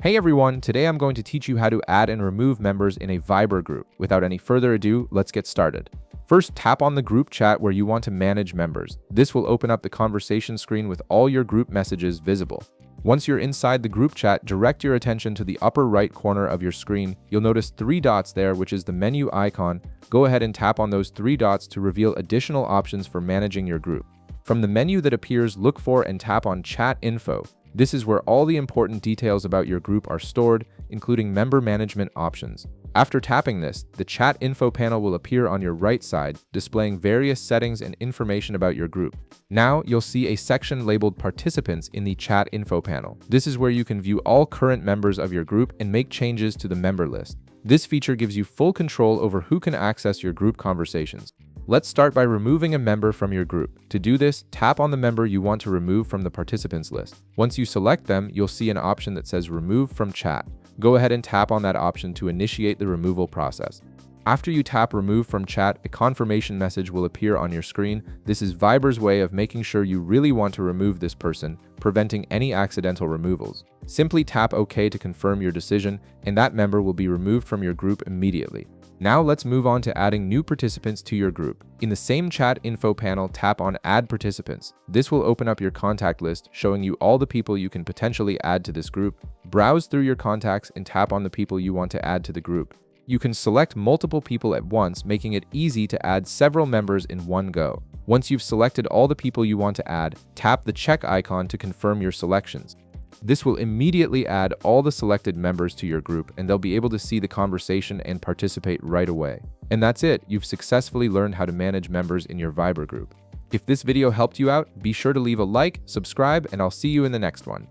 Hey everyone, today I'm going to teach you how to add and remove members in a Viber group. Without any further ado, let's get started. First, tap on the group chat where you want to manage members. This will open up the conversation screen with all your group messages visible. Once you're inside the group chat, direct your attention to the upper right corner of your screen. You'll notice 3 dots there, which is the menu icon. Go ahead and tap on those 3 dots to reveal additional options for managing your group. From the menu that appears, look for and tap on Chat Info. This is where all the important details about your group are stored, including member management options. After tapping this, the Chat Info panel will appear on your right side, displaying various settings and information about your group. Now, you'll see a section labeled Participants in the Chat Info panel. This is where you can view all current members of your group and make changes to the member list. This feature gives you full control over who can access your group conversations. Let's start by removing a member from your group. To do this, tap on the member you want to remove from the participants list. Once you select them, you'll see an option that says Remove from Chat. Go ahead and tap on that option to initiate the removal process. After you tap Remove from Chat, a confirmation message will appear on your screen. This is Viber's way of making sure you really want to remove this person, preventing any accidental removals. Simply tap OK to confirm your decision, and that member will be removed from your group immediately. Now let's move on to adding new participants to your group. In the same Chat Info panel, tap on Add Participants. This will open up your contact list, showing you all the people you can potentially add to this group. Browse through your contacts and tap on the people you want to add to the group. You can select multiple people at once, making it easy to add several members in one go. Once you've selected all the people you want to add, tap the check icon to confirm your selections. This will immediately add all the selected members to your group, and they'll be able to see the conversation and participate right away. And that's it, you've successfully learned how to manage members in your Viber group. If this video helped you out, be sure to leave a like, subscribe, and I'll see you in the next one.